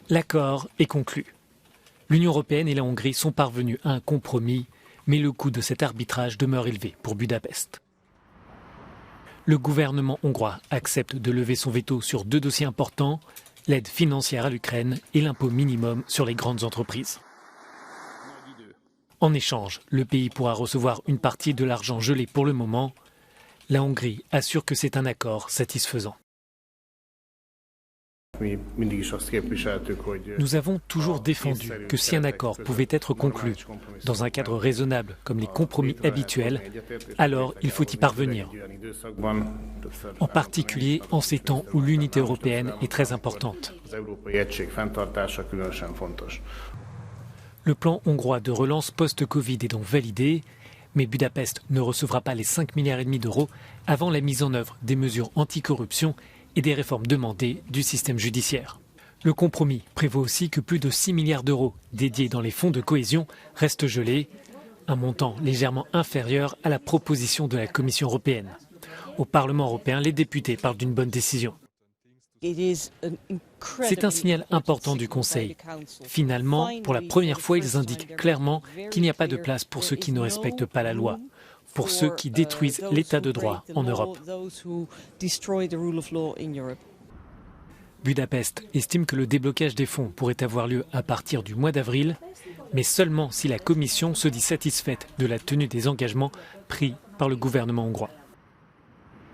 L'accord est conclu. L'Union européenne et la Hongrie sont parvenus à un compromis, mais le coût de cet arbitrage demeure élevé pour Budapest. Le gouvernement hongrois accepte de lever son veto sur 2 dossiers importants, l'aide financière à l'Ukraine et l'impôt minimum sur les grandes entreprises. En échange, le pays pourra recevoir une partie de l'argent gelé pour le moment. La Hongrie assure que c'est un accord satisfaisant. Nous avons toujours défendu que si un accord pouvait être conclu dans un cadre raisonnable comme les compromis habituels, alors il faut y parvenir. En particulier en ces temps où l'unité européenne est très importante. Le plan hongrois de relance post-Covid est donc validé, mais Budapest ne recevra pas les 5,5 milliards d'euros avant la mise en œuvre des mesures anticorruption et des réformes demandées du système judiciaire. Le compromis prévoit aussi que plus de 6 milliards d'euros dédiés dans les fonds de cohésion restent gelés, un montant légèrement inférieur à la proposition de la Commission européenne. Au Parlement européen, les députés parlent d'une bonne décision. C'est un signal important du Conseil. Finalement, pour la première fois, ils indiquent clairement qu'il n'y a pas de place pour ceux qui ne respectent pas la loi, pour ceux qui détruisent l'état de droit en Europe. Budapest estime que le déblocage des fonds pourrait avoir lieu à partir du mois d'avril, mais seulement si la Commission se dit satisfaite de la tenue des engagements pris par le gouvernement hongrois.